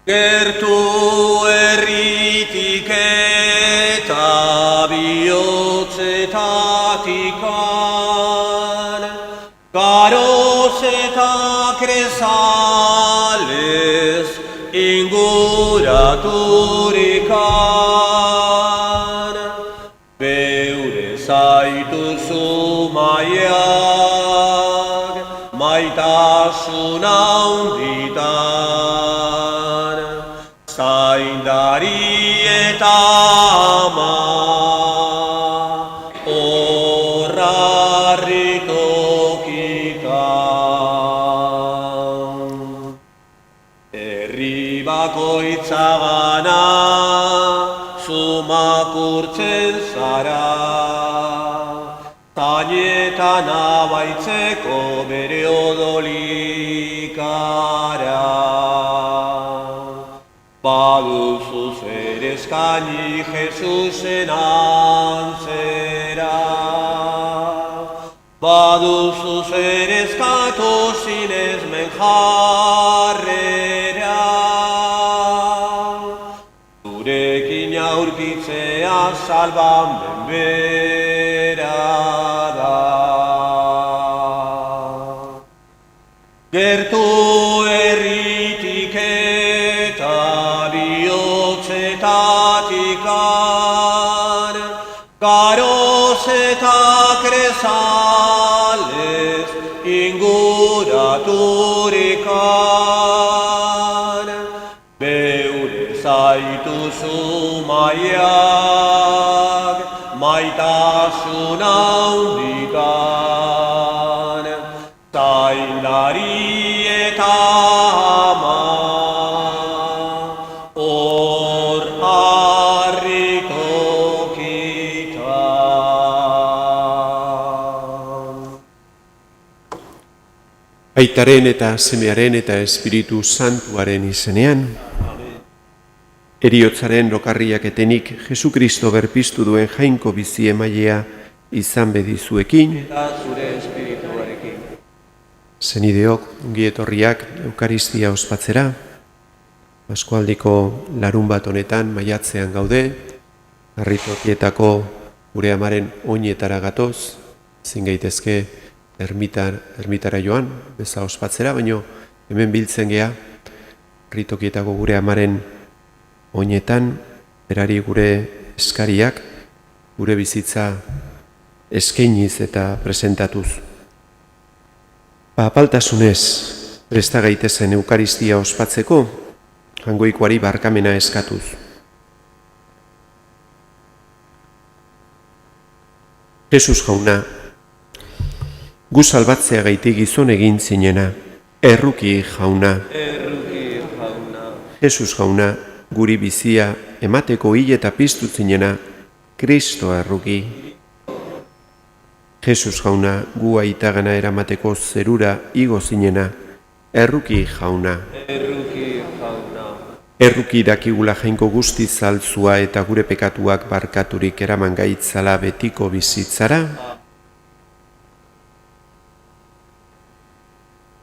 Gertu erritik eta bihotzetatik garoz eta krezales inguraturikan, beure zaituzu maiak maitasun handitan, zaindari eta ama bakoitzagana sumakurtzen zara, zainetan abaitzeko bere odolikara. Baduzu zer eskaini Jesusen antzera, baduzu zer eskatu zinez menjarrera, zurekin aurkitzea salbamen bera da. Gertu erritik eta bihotzetatik garoz eta krezales inguraturikan, beure zaituzu maiak maitasun handikan, zaindari eta ama hor harritokitan. Aitaren eta Semearen eta Espiritu Santuaren izenean, heriotzaren lokarriak etenik Jesukristo berpiztu duen jainko bizi emailea izan bedizuekin, Eta zure espirituarekin. Senideok, ongi etorriak Eukaristia ospatzera, Paskualdiko larun bat honetan maiatzean gaude, harritokietako gure amaren oinetara gatoz, ezin gaitezke ermitara joan, beza ospatzera, baino hemen biltzen gea, harritokietako gure amaren oinetan, berari gure eskariak, gure bizitza eskainiz eta presentatuz. Apaltasunez presta gaitezen Eukaristia ospatzeko, hangoikoari barkamena eskatuz. Jesus jauna, gu salbatzea gaitik gizon egin zinena, erruki jauna. Jesus jauna, guri bizia emateko hil eta piztu zinena, Kristo erruki. Jesus jauna, gu aitagana eramateko zerura igo zinena, erruki jauna. Erruki dakigula jainko guzti zaltzua eta gure pekatuak barkaturik eraman gaitzala betiko bizitzara.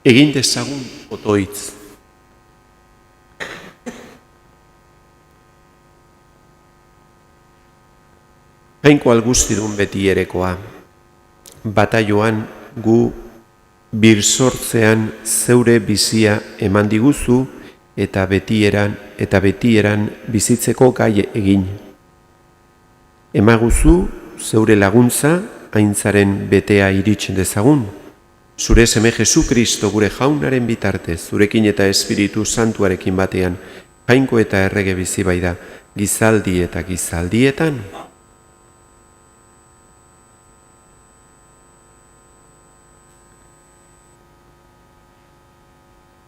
Egin dezagun otoitz. Jainko alguztidun beti erekoa, bataioan gu birsortzean zeure bizia eman diguzu eta betieran bizitzeko gai egin. Emaguzu zeure laguntza aintzaren betea iritsen dezagun, zure seme Jesukristo gure jaunaren bitartez, zurekin eta Espiritu Santuarekin batean, jainko eta errege bizi baida, gizaldi eta gizaldietan.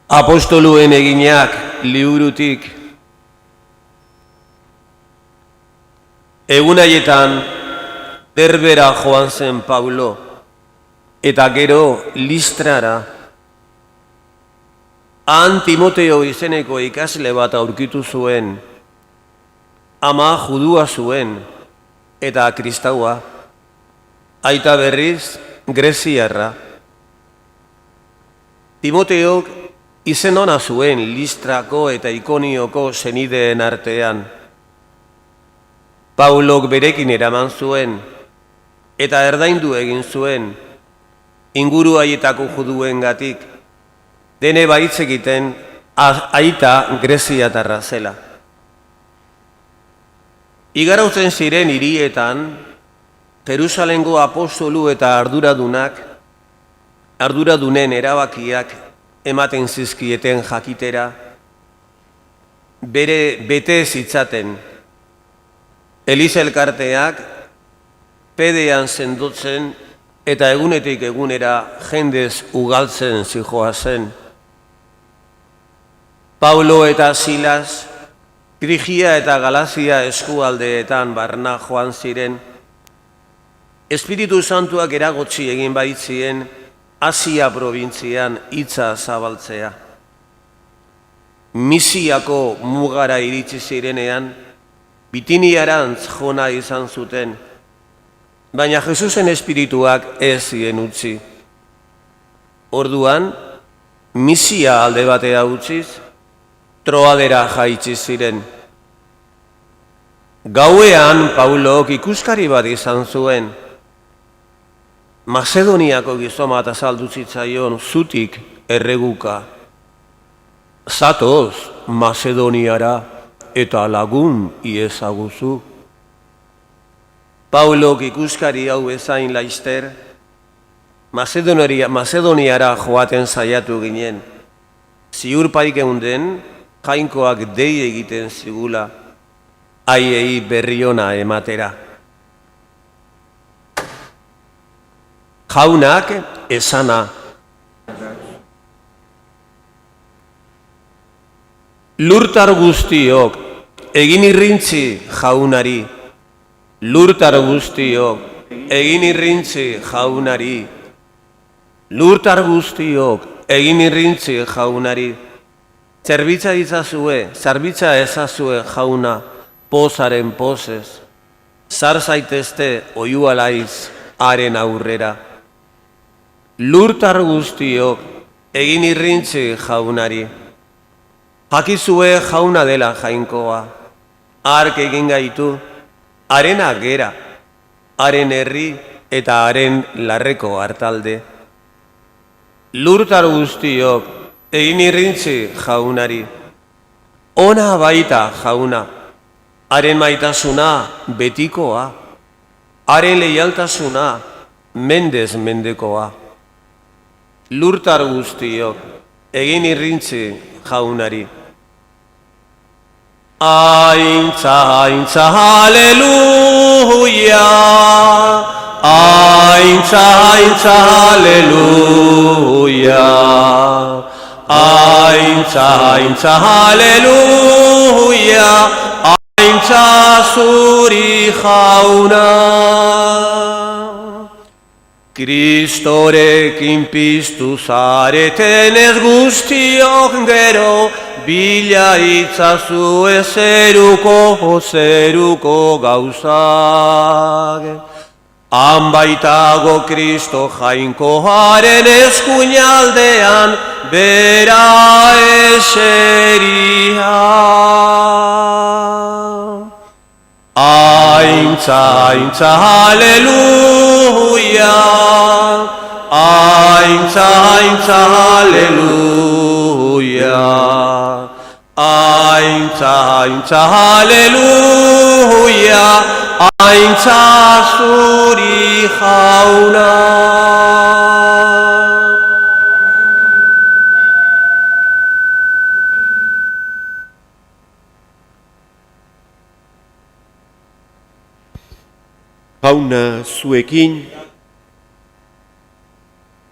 Apostoluen eginak liburutik. Egun haietan Derbera joan zen Paulo, eta gero Listrara. Han Timoteo izeneko ikasle bat aurkitu zuen, ama judua zuen, eta kristaua, aita berriz greziarra. Timoteok izen ona zuen Listrako eta Ikonioko senideen artean. Paulok berekin eraman zuen, eta erdaindu egin zuen, inguru haietako juduengatik, dene baitz egiten aita greziatarra zela. Igarautzen ziren hirietan, Jerusalengo apostolu eta arduradunen erabakiak ematen zizkieten jakitera, bete zitzaten, Eliza elkarteak pedean sendotzen eta egunetik egunera jendez ugaltzen zihoazen. Paulo eta Silas, Frigia eta Galazia eskualdeetan barna joan ziren, Espiritu Santuak eragotzi egin baitzien Asia probintzian hitza zabaltzea. Misiako mugara iritsi zirenean, Bitiniarantz jona izan zuten, baina Jesusen espirituak ez zien utzi. Orduan, misia alde batea utziz, Troadera jaitsi ziren. Gauean Paulok ikuskari bat izan zuen, Macedoniako gizoma eta azaldu zitzaion zutik erreguka. Zatoz Macedoniara eta lagun iezaguzu. Paulok ikuskari hau ezain laizter, Macedoniara joaten saiatu ginen. Ziurpaik eunden, jainkoak dei egiten zigula, haiei berri ona ematera. Jaunak esana. Lurtar guztiok egin irrintzi jaunari. Lurtar guztiok egin irrintzi jaunari. Lurtar guztiok egin irrintzi jaunari. Zerbitza ezazue jauna, pozaren pozez. Zar zaitezte oiu alaiz haren aurrera. Lurtar guztiok egin irrintzi jaunari. Jakizue jauna dela jainkoa, hark egin gaitu, harena gera, haren herri eta haren larreko hartalde. Lurtar guztiok egin irrintzi jaunari. Ona baita jauna, haren maitasuna betikoa, haren leialtasuna mendez mendekoa. Lurtar guztiok egin irrintzi jaunari. Aintza, aintza, aleluia. Aintza, aintza, aleluia. Aintza, aintza, aleluia. Aintza zuri jauna. Kristorekin piztu zareten ez guztiok gero, bila itzazue zeruko gauzak. Han baitago Kristo jainkoaren eskuinaldean, bera eseria. Aintza, aintza, aleluia. Aintza, aintza, aleluia. Aintza, aintza, aleluia. Aintza zuri jauna. Jauna zuekin,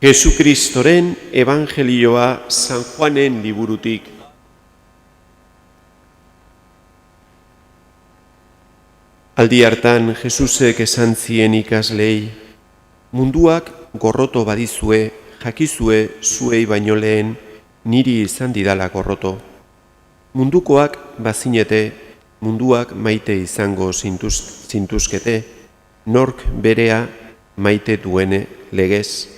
Jesukristoren evangelioa San Juanen liburutik. Aldi hartan Jesusek esan zien ikaslei, munduak gorroto badizue, jakizue zuei baino lehen niri izan didala gorroto. Mundukoak bazinete, munduak maite izango zintuzkete, nork berea maite duene legez.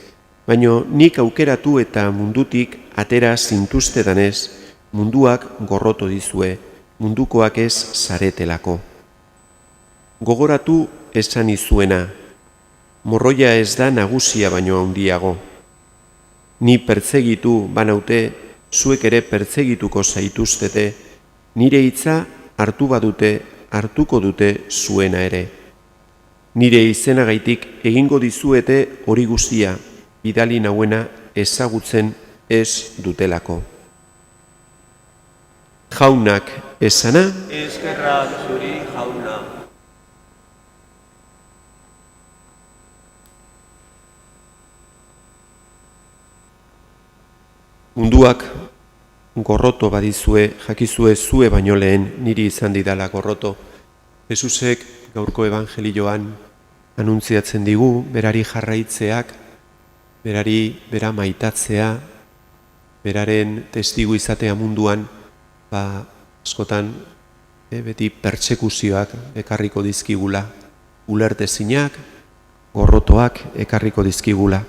baino nik aukeratu eta mundutik atera zintuztedanez, munduak gorroto dizue, mundukoak ez zaretelako. Gogoratu esan izuena, morroia ez da nagusia baino handiago. Ni pertsegitu banaute, zuek ere pertsegituko zaituztete, nire hitza hartu badute, hartuko dute zuena ere. Nire izenagaitik egingo dizuete hori guztia, bidali nauena ezagutzen ez dutelako. Jaunak esana, Eskerrak zuri jauna. munduak gorroto badizue, jakizue zue baino lehen niri izan didala gorroto. Jesusek gaurko evangelioan anuntziatzen digu, berari jarraitzeak, bera maitatzea, beraren testigu izatea munduan, askotan beti pertsekuzioak ekarriko dizkigula, ulertezinak, gorrotoak ekarriko dizkigula.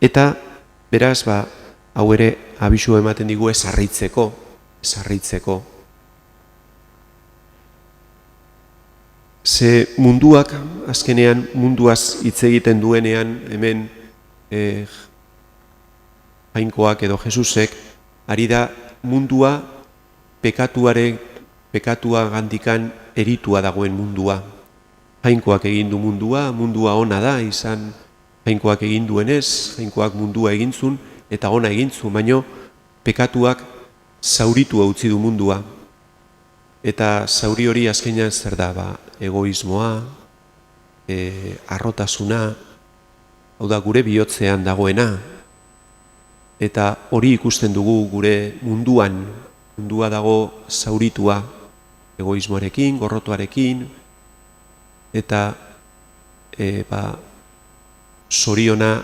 Eta beraz, hau ere abisu ematen digu ez harritzeko. Ze munduak, azkenean munduaz hitz egiten duenean, hemen Jainkoak edo Jesusek, ari da mundua pekatua gandikan eritua dagoen mundua. Jainkoak egin du mundua ona da, izan Jainkoak egin duenez, Jainkoak mundua egintzun, eta ona egintzun, baino pekatuak zauritua utzi du mundua. Eta zauri hori azkenean zer da, egoismoa, harrotasuna, hau da gure bihotzean dagoena. Eta hori ikusten dugu gure munduan, mundua dago zauritua, egoismoarekin, gorrotoarekin, eta zoriona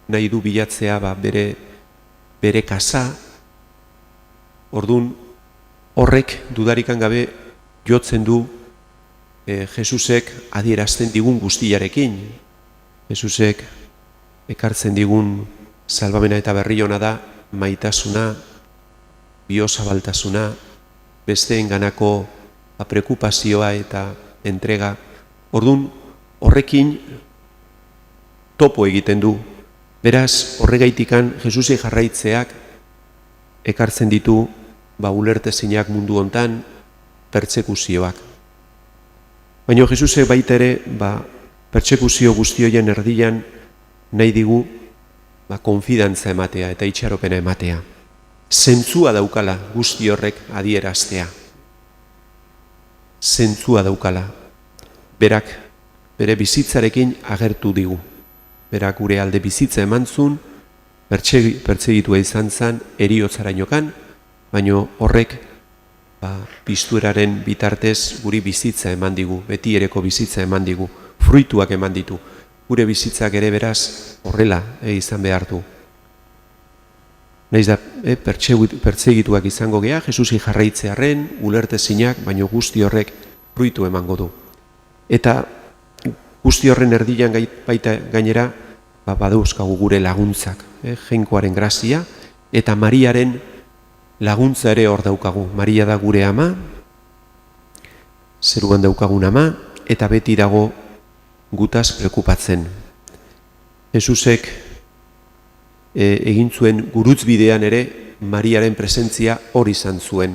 nahi du bilatzea bere kasa. Ordun horrek dudarikan gabe jotzen du Jesusek adierazten digun guztiarekin. Jesusek ekartzen digun salbamena eta berri ona da maitasuna, biozabaltasuna, besteenganako preokupazioa eta entrega. Ordun horrekin topo egiten du. Beraz, horregaitikan Jesusi jarraitzeak ekartzen ditu ulertezinak mundu hontan pertsekuzioak. Baina Jesusek baita ere, pertsekuzio guztioien erdian nahi digu konfidantza ematea eta itxaropena ematea. Zentzua daukala guzti horrek adieraztea. Zentzua daukala. Berak bere bizitzarekin agertu digu. Berak gure alde bizitza emantzun, pertsegitua izan zen heriotzarainokan, baina horrek pizturaren bitartez guri bizitza eman digu, beti ereko bizitza eman digu, fruituak eman ditu. Gure bizitzak ere beraz horrela izan behar du. Naiz da pertsegituak izango gea, Jesusi jarraitzearren, ulertezinak, baina guzti horrek fruitu emango du. Eta guzti horren erdian baita gainera, badauzkagu gure laguntzak, Jainkoaren grazia, eta Mariaren laguntza ere hor daukagu. Maria da gure ama, zeruan daukagun ama, eta beti dago gutaz preokupatzen. Jesusek egin zuen gurutzbidean ere Mariaren presentzia hor izan zuen.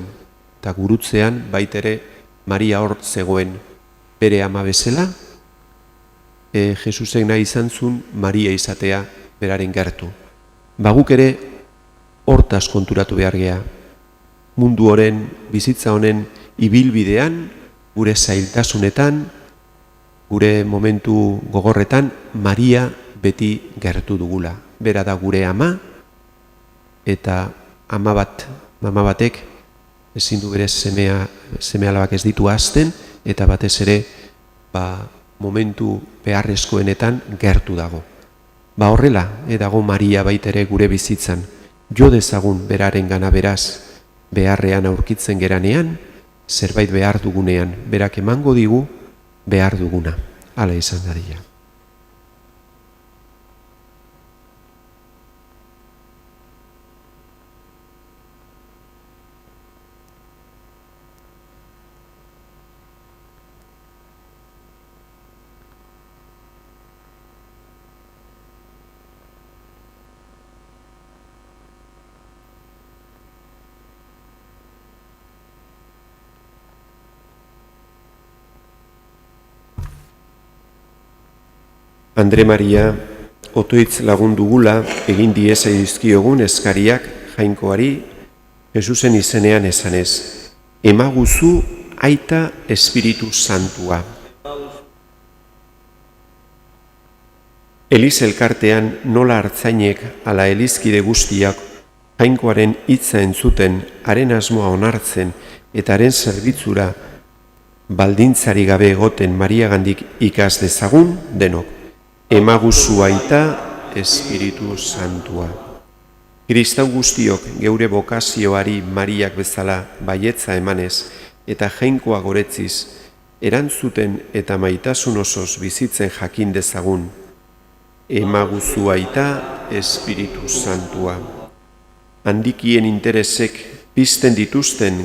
Eta gurutzean baita ere Maria hor zegoen bere ama bezala. Jesusek nahi izan zuen Maria izatea beraren gertu. Guk ere hortaz konturatu behar gea. Mundu honen, bizitza honen ibilbidean, gure zailtasunetan, gure momentu gogorretan, Maria beti gertu dugula. Bera da gure ama, eta mama batek ezin du bere seme alabak ez ditu ahazten, eta batez ere momentu beharrezkoenetan gertu dago. Horrela, dago Maria baitere gure bizitzan, jo dezagun beraren gana beraz, beharrean aurkitzen geranean, zerbait behar dugunean, berak emango digu behar duguna. Hala izan dadila. Andre Maria, otoitz lagun dugula egin dieza dizkiogun eskariak jainkoari Jesusen izenean esanez. Emaguzu aita Espiritu Santua. Eliz elkartean nola hartzainek ala elizkide guztiak jainkoaren hitza entzuten, haren asmoa onartzen eta haren zerbitzura baldintzari gabe egoten Mariagandik ikas dezagun denok. Emaguzu aita Espiritu Santua. Kristau guztiok geure bokazioari Mariak bezala baietza emanez eta jainkoa goretziz, erantzuten eta maitasun osoz bizitzen jakin dezagun. Emaguzu aita Espiritu Santua. Handikien interesek pizten dituzten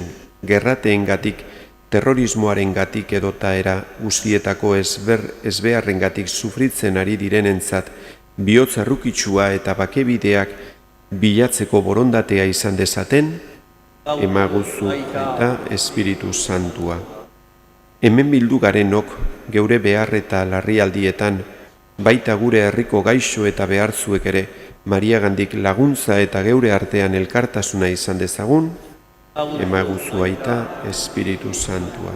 gerrateengatik, terrorismoarengatik edota era guztietako ezbeharrengatik sufritzen ari direnentzat bihotz errukitsua eta bakebideak bilatzeko borondatea izan dezaten, emaguzu eta Espiritu Santua. Hemen bildu garenok geure behar eta larrialdietan, baita gure herriko gaixo eta behartzuek ere, Mariagandik laguntza eta geure artean elkartasuna izan dezagun, emaguzu aita Espiritu Santua.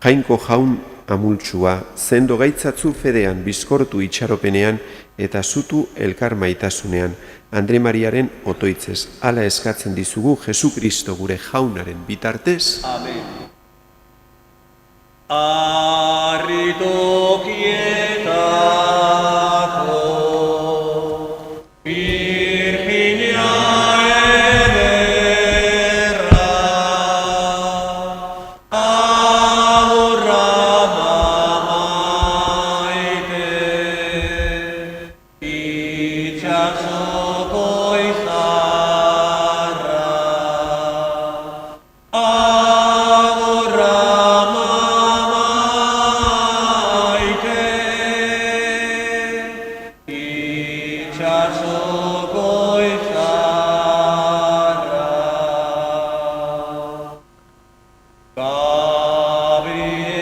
Jainko jaun amultsua, zendo gaitzatzu fedean, bizkortu itxaropenean eta zutu elkar maitasunean, Andre Mariaren otoitzez, hala eskatzen dizugu Jesu Kristo gure jaunaren bitartez. Amen. Arritokietako Virginia ederra, ahorra mamaite, itxasoko izarra, ahorra itxasoko izarra.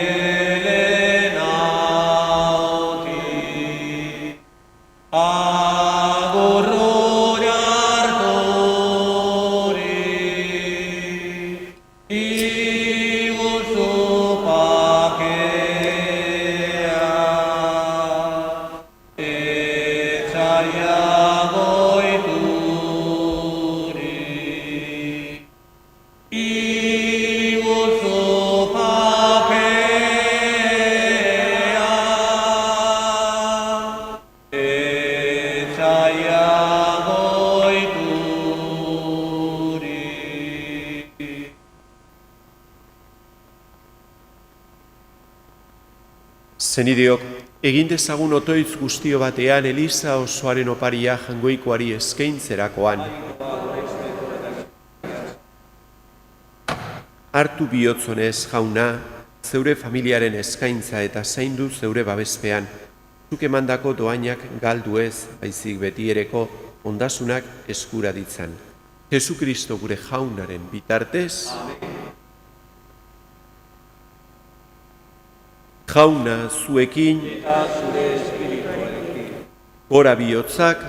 Gabrielen auti, agurru jartori, iguzu pakea, Zenideok, egin dezagun otoitz guztio batean Eliza osoaren oparia jangoikoari eskaintzerakoan. Hartu bihotzonez jauna, zeure familiaren eskaintza eta zaindu zeure babespean, zuk emandako doainak galdu ez, baizik betiereko ondasunak eskura ditzan. Jesu Kristo gure jaunaren bitartez. Jauna zuekin, Eta zure espirituarekin. gora bihotzak,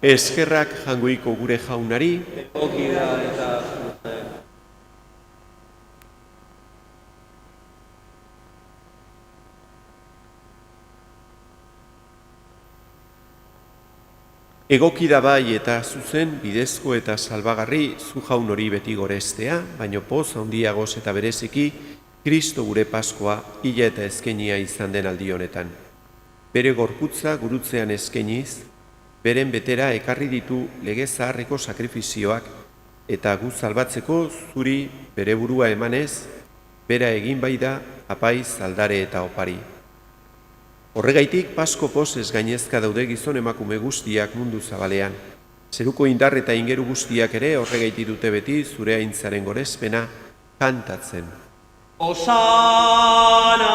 eskerrak jangoiko gure jaunari, Egokida eta zuzen. egokida bai eta zuzen, bidezko eta salbagarri zu jaun hori beti gorestea, baino poz handiagoz eta bereziki, Kristo gure Paskoa hila eta eskenia izan den aldi honetan. Bere gorputza gurutzean eskeniz, beren betera ekarri ditu lege zaharreko sakrifizioak eta gu salbatzeko zuri bere burua emanez, bera egin bai da apaiz, aldare eta opari. Horregaitik Pasko pozez gainezka daude gizon emakume guztiak mundu zabalean. Zeruko indar eta ingeru guztiak ere horregaiti dute beti zure aintzaren gorezpena kantatzen. Osana,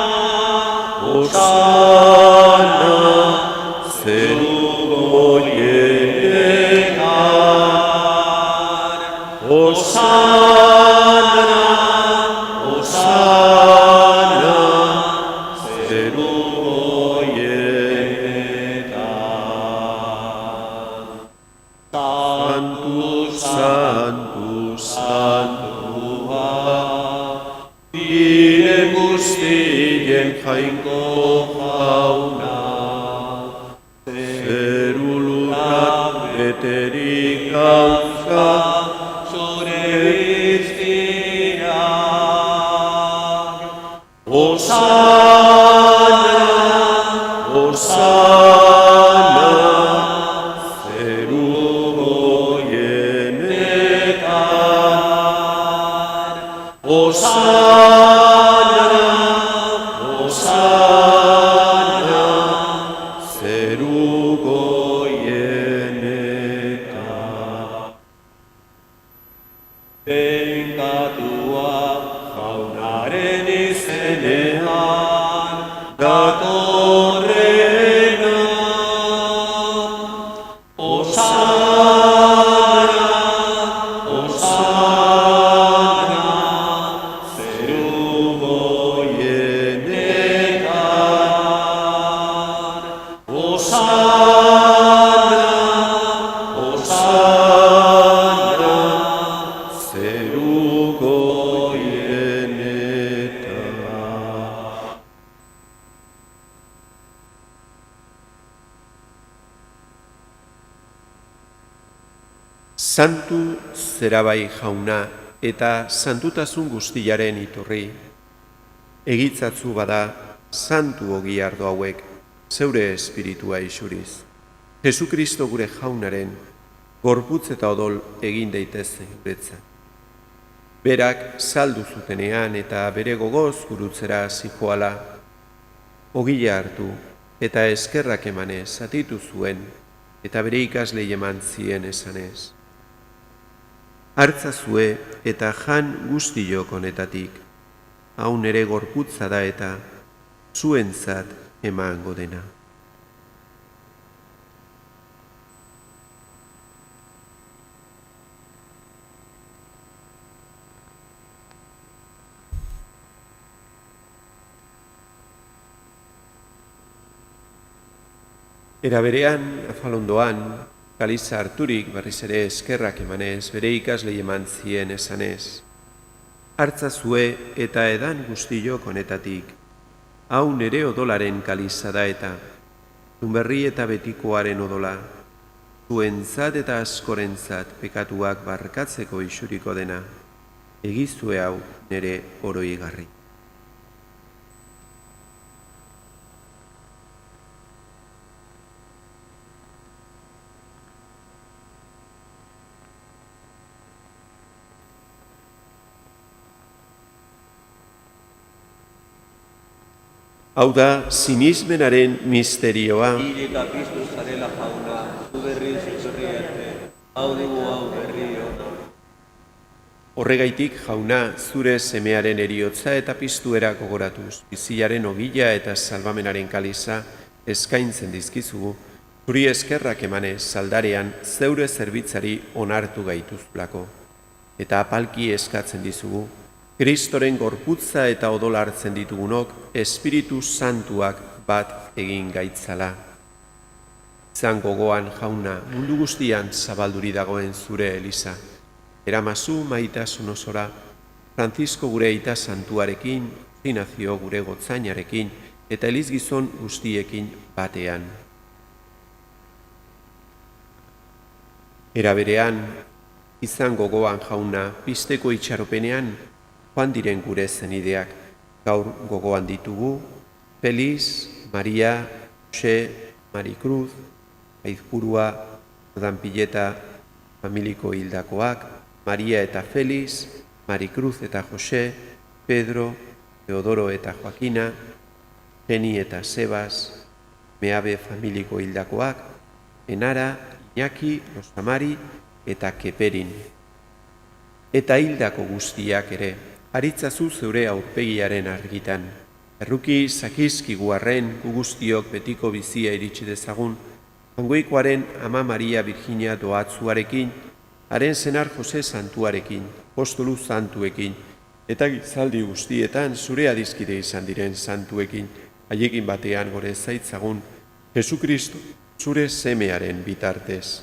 Osana, zeruko jenean. Osana, Osana, zeruko Santu, Santu, Santua, Ire guztien jainko jauna, zerulurak beterik gauza, zure iztirak. Osana, Osana, Osana, Osana, zeruko goienetan. Benkatua jaunaren izenean, datorrena. Osana, Osana, Osana, Osana, zeruko goienetan. Santu zerabai jauna eta santutasun guztiaren iturri. Egitzatzu bada santu ogi ardo hauek zeure espiritua isuriz. Jesukristo gure jaunaren gorputz eta odol egin daitezen guretzat. Berak saldu zutenean eta bere gogoz gurutzera zijoala, ogila hartu eta eskerrak emanez zatitu zuen eta bere ikaslei eman zien esanez. Hartzazue eta jan guztiok honetatik, hau nere gorputza da eta zuentzat emango dena. Era berean, afalondoan, kaliza harturik berriz ere eskerrak emanez, bere ikaslei eman zien esanez. Hartzazue eta edan guztiok honetatik, hau nere odolaren kaliza da eta, zunberri eta betikoaren odola, zuentzat eta askorentzat pekatuak barkatzeko isuriko dena, egizue hau nere oroigarri. Hau da, sinismenaren misterioa. Hile eta piztu zarela jauna, zu berriz etorriate, hau dugu hau berri ona. Horregaitik jauna, zure semearen eriotza eta piztuera gogoratuz, biziaren ogila eta salbamenaren kaliza eskaintzen dizkizugu, zuri eskerrak emanez saldarean zeure zerbitzari onartu gaituzulako. Eta apalki eskatzen dizugu, Kristoren gorputza eta odola hartzen ditugunok, Espiritu Santuak bat egin gaitzala. Zan gogoan jauna, mundu guztian zabalduri dagoen zure Eliza. Eramazu maitasun osora, Francisco gure aita santuarekin, Ignazio gure gotzainarekin, eta elizgizon guztiekin batean. Era berean, izan gogoan jauna, pizteko itxaropenean, joan diren gure zenideak, gaur gogoan ditugu, Feliz, Maria, Jose, Marikruz, Aizpurua, Danpileta, familiko hildakoak, Maria eta Feliz, Marikruz eta Jose, Pedro, Teodoro eta Joakina, Geni eta Sebas, Meabe familiko hildakoak, Enara, Iñaki, Rosamari eta Keperin. Eta hildako guztiak ere, aritzazu zeure aurpegiaren argitan. Erruki zakizkigu arren guztiok betiko bizia iritsi dezagun, Angoikoaren Ama Maria Virginia doatzuarekin, haren senar Jose Santuarekin, apostolu santuekin, eta gizaldi guztietan zure adizkide izan diren santuekin, haiekin batean gore zaitzagun, Jesukristo, zure semearen bitartez.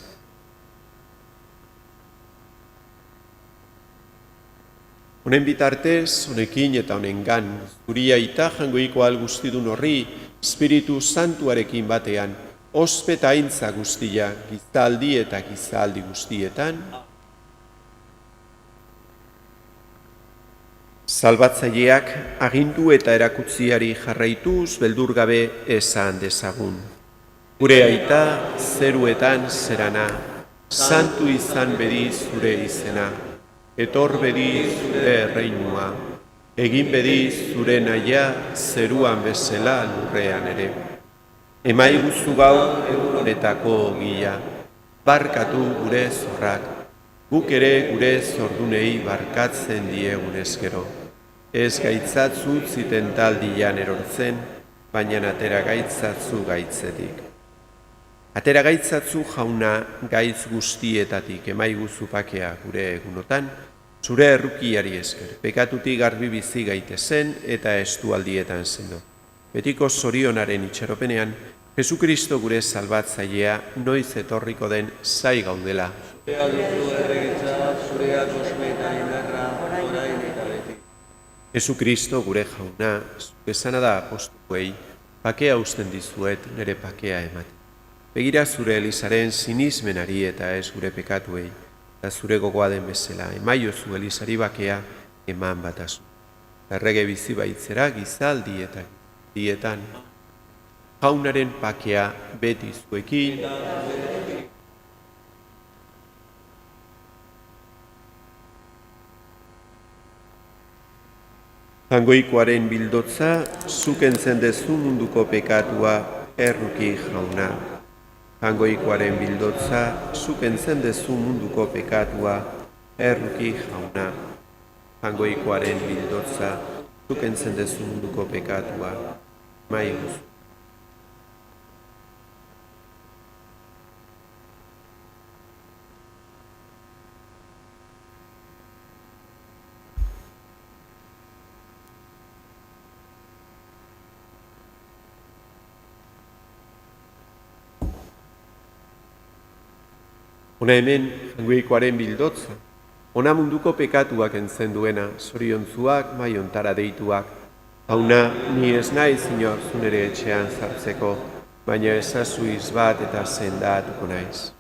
Honen bitartez, honekin eta honengan, zuri aita jangoiko guztidun horri, Espiritu Santuarekin batean, ospeta aintza guztia, gizaldi eta gizaldi guztietan, salbatzaileak agindu eta erakutziari jarraituz beldurgabe esan dezagun. Gure aita zeruetan zerana, santu izan bedi zure izena, etor bedi zure erreinua, egin bedi zure naia zeruan bezala lurrean ere. Emai guzu gaur egunetako ogia, barkatu gure zorrak, guk ere gure zordunei barkatzen diegunez gero. Ez gaitzatzu ziten taldian erortzen, baina atera gaitzatzu gaitzetik. Atera gaitzatzu jauna gaitz guztietatik emai guzu pakea gure egunotan, zure errukiari esker, pekatutik garbi bizi gaitezen eta estualdietan sendo. Betiko zorionaren itxaropenean, Jesukristo gure salbatzailea noiz etorriko den zai gaudela. Zurea duzu erregitza, zurea kosmeta indarra, orain eta beti. Jesukristo gure jauna, esana da apostuei, pakea usten dizuet nire pakea ematen. Begira zure Elizaren sinismenari eta ez gure pekatuei, eta zure gogoa den bezala, emaiozu Elizari bakea eman batazu. Errege bizi baitzera gizaldi eta dietan, jaunaren pakea beti zuekin, Jangoikoaren bildotza, zuk entzen dezu munduko pekatua erruki jauna. Jangoikoaren bildotza, zuk entzen dezu munduko pekatua erruki jauna. Jangoikoaren bildotza, zuk entzen dezu munduko pekatua maiguz. Hona hemen, jangoikoaren bildotza, hona munduko pekatuak entzen duena, zoriontzuak, maiontara deituak. Hauna, ni ez nahi zinor zunere etxean zartzeko, baina ezazu izbat eta sendatuko naiz.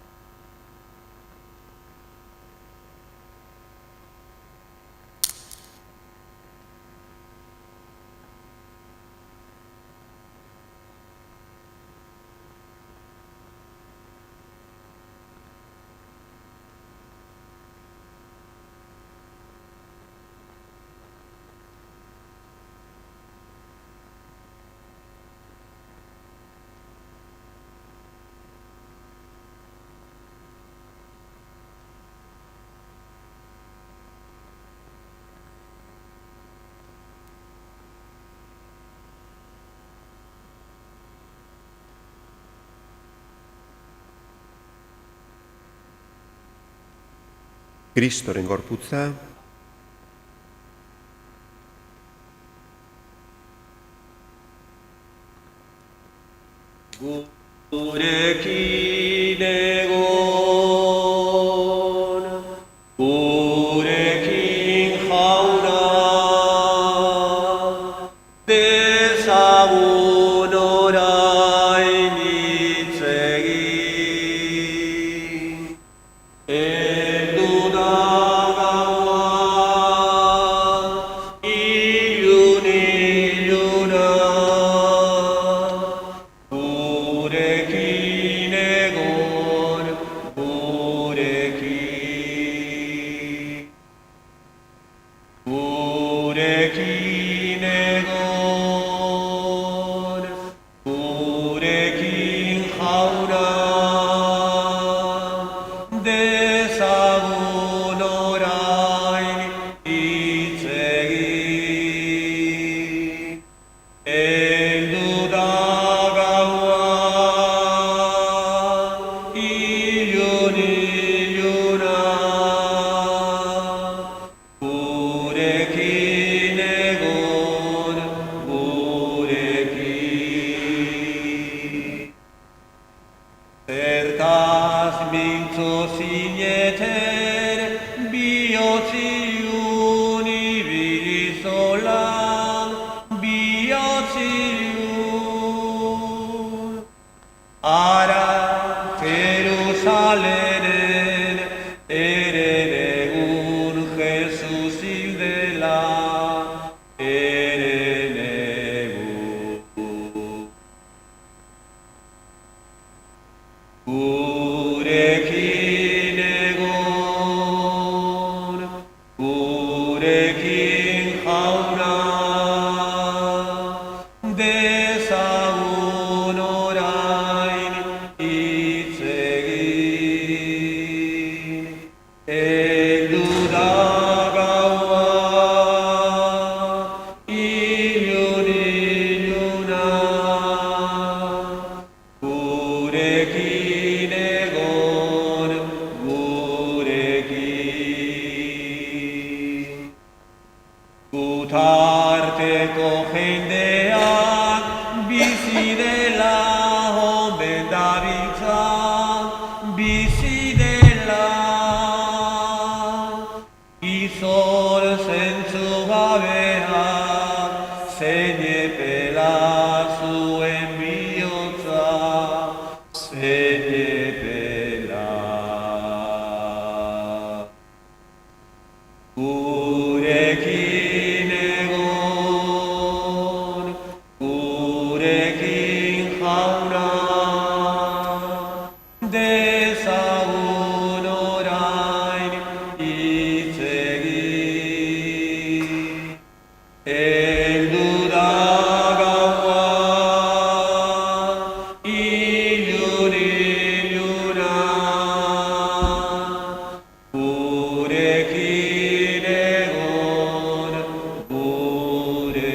Kristoren gorputza, gurekin egon, gurekin jauna, dezagun orain hitz egin. Gurekin egon, zineten bihotziun ibirizola, bihotziun. Ara Jerusalenen erenegun Jesus hildela, erenegun. Gurekin egon, gurekin jauna, dezagun orain hitz egin. Heldu da gaua, iluna, gurekin egon, gurekin. Gutarteko jendeak bizi dela omen dabiltza, bizi dela. Gizon zentzugabeak zein epela zuen bihotza, zein epela. Gurekin egon, gurekin jauna, dezagun orain hitz egin. Heldu da gaua, iluna, gurekin egon, gurekin.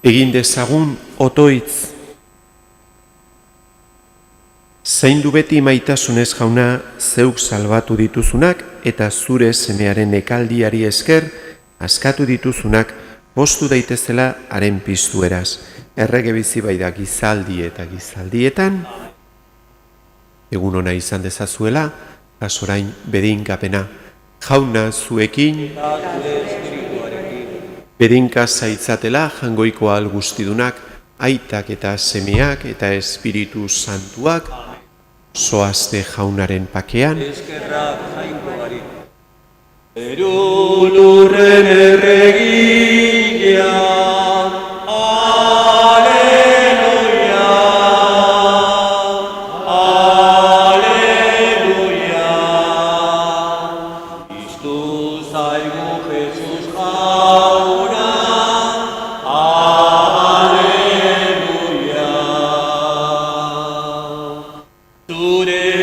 Egin dezagun otoitz. Zaindu beti maitasunez jauna, zeuk salbatu dituzunak eta zure semearen ekaldiari esker askatu dituzunak bostu daitezela haren piztu eraz. Errege bizi baida gizaldi eta gizaldietan, egun ona izan dezazuela, kasorain bedinkapena. Jauna zuekin, bedinka zaitzatela jangoiko ahal guztidunak, aitak eta semeak eta espiritu santuak, zoazte jaunaren pakean, Eskerrak jainkoari. Peru lurren erregia, aleluia, aleluia. Piztu zaigu Jesus jauna, aleluia. Zure